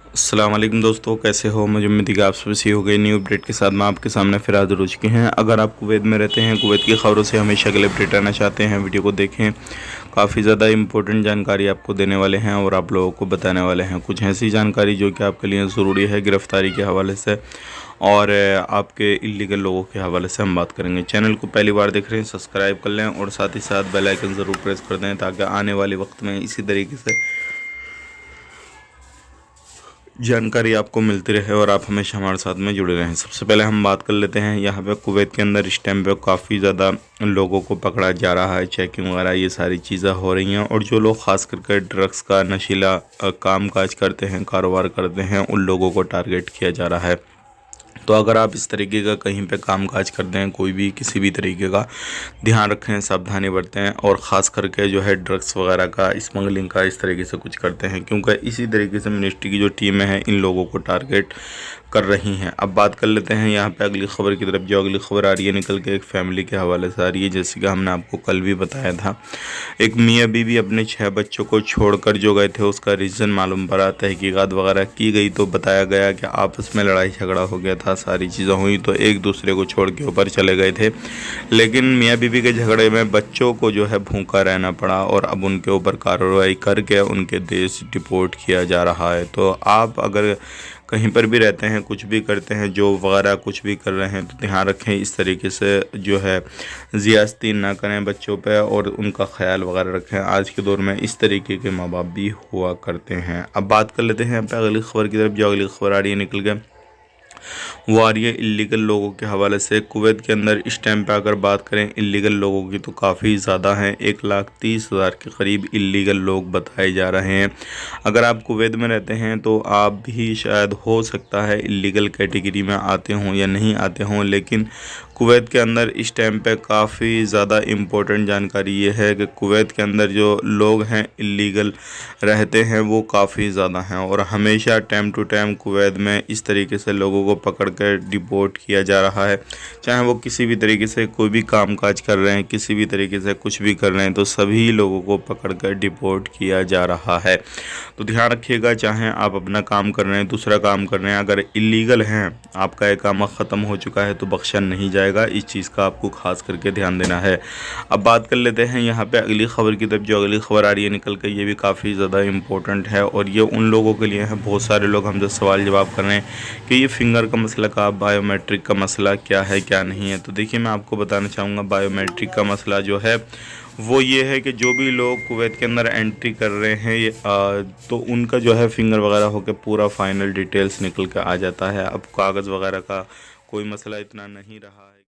अस्सलाम वालेकुम दोस्तों, कैसे हो। मुझे उम्मीद है कि आप सभी सही हो गए। न्यू अपडेट के साथ मैं आपके सामने फिर हाजिर हो चुके हैं। अगर आप कुवैत में रहते हैं, कुवैत की खबरों से हमेशा के लिए अपडेट रहना चाहते हैं, वीडियो को देखें। काफ़ी ज़्यादा इंपॉर्टेंट जानकारी आपको देने वाले हैं और आप लोगों को बताने वाले हैं कुछ ऐसी जानकारी जो कि आपके लिए ज़रूरी है। गिरफ़्तारी के हवाले से और आपके इलीगल लोगों के हवाले से हम बात करेंगे। चैनल को पहली बार देख रहे हैं, सब्सक्राइब कर लें और साथ ही साथ बेल आइकन ज़रूर प्रेस कर दें ताकि आने वाले वक्त में इसी तरीके से जानकारी आपको मिलती रहे और आप हमेशा हमारे साथ में जुड़े रहें। सबसे पहले हम बात कर लेते हैं यहाँ पे कुवैत के अंदर इस टाइम पे काफ़ी ज़्यादा लोगों को पकड़ा जा रहा है, चेकिंग वगैरह ये सारी चीज़ें हो रही हैं। और जो लोग ख़ास करके ड्रग्स का नशीला काम काज करते हैं, कारोबार करते हैं, उन लोगों को टारगेट किया जा रहा है। तो अगर आप इस तरीके का कहीं पे काम काज करते हैं, कोई भी किसी भी तरीके का, ध्यान रखें, सावधानी बरतें। और ख़ास करके जो है ड्रग्स वगैरह का, स्मगलिंग का इस तरीके से कुछ करते हैं, क्योंकि इसी तरीके से मिनिस्ट्री की जो टीमें हैं इन लोगों को टारगेट कर रही हैं। अब बात कर लेते हैं यहाँ पे अगली खबर की तरफ। जो अगली खबर आ रही है निकल के एक फैमिली के हवाले से आ रही है, जैसे कि हमने आपको कल भी बताया था। एक मियाँ बीवी अपने 6 बच्चों को छोड़कर जो गए थे, उसका रीज़न मालूम पड़ा, तहकीकात वगैरह की गई तो बताया गया कि आपस में लड़ाई झगड़ा हो गया था, सारी चीज़ें हुई तो एक दूसरे को छोड़ के ऊपर चले गए थे। लेकिन मियाँ बीवी के झगड़े में बच्चों को जो है भूखा रहना पड़ा और अब उनके ऊपर कार्रवाई करके उनके देश डिपोर्ट किया जा रहा है। तो आप अगर कहीं पर भी रहते हैं, कुछ भी करते हैं, जो वगैरह कुछ भी कर रहे हैं, तो ध्यान रखें इस तरीके से जो है ज़्यादती ना करें बच्चों पे और उनका ख्याल वगैरह रखें। आज के दौर में इस तरीके के माँ बाप भी हुआ करते हैं। अब बात कर लेते हैं यहाँ पे अगली खबर की तरफ। जो अगली खबर आ रही है निकल के वो आ रही है इलीगल लोगों के हवाले से। कुवैत के अंदर इस टाइम पे अगर बात करें इलीगल लोगों की तो काफ़ी ज़्यादा हैं, 1,30,000 के करीब इलीगल लोग बताए जा रहे हैं। अगर आप कुवैत में रहते हैं तो आप भी शायद हो सकता है इलीगल कैटेगरी में आते हों या नहीं आते हों, लेकिन कुवैत के अंदर इस टाइम पे काफ़ी ज़्यादा इम्पोर्टेंट जानकारी ये है कि कुवैत के अंदर जो लोग हैं इलीगल रहते हैं वो काफ़ी ज़्यादा हैं। और हमेशा टाइम टू टाइम कुवैत में इस तरीके से लोगों को पकड़ कर डिपोर्ट किया जा रहा है। चाहे वो किसी भी तरीके से कोई भी काम काज कर रहे हैं, किसी भी तरीके से कुछ भी कर रहे हैं, तो सभी लोगों को पकड़ कर डिपोर्ट किया जा रहा है। तो ध्यान रखिएगा, चाहे आप अपना काम कर रहे हैं, दूसरा काम कर रहे हैं, अगर इलीगल हैं, आपका इकामा ख़त्म हो चुका है तो बख्शा नहीं जाएगा। इस चीज़ का आपको खास करके ध्यान देना है। अब बात कर लेते हैं यहाँ पे अगली खबर की तरफ। जो अगली खबर आ रही है निकल कर, ये भी काफ़ी ज़्यादा इम्पोर्टेंट है और ये उन लोगों के लिए है। बहुत सारे लोग हमसे सवाल जवाब कर रहे हैं कि ये फिंगर का मसला का, बायोमेट्रिक का मसला क्या है क्या नहीं है। तो देखिए मैं आपको बताना चाहूँगा, बायोमेट्रिक का मसला जो है वो ये है कि जो भी लोग कुवैत के अंदर एंट्री कर रहे हैं तो उनका जो है फिंगर वगैरह होकर पूरा फाइनल डिटेल्स निकल के आ जाता है। अब कागज़ वगैरह का कोई मसला इतना नहीं रहा है।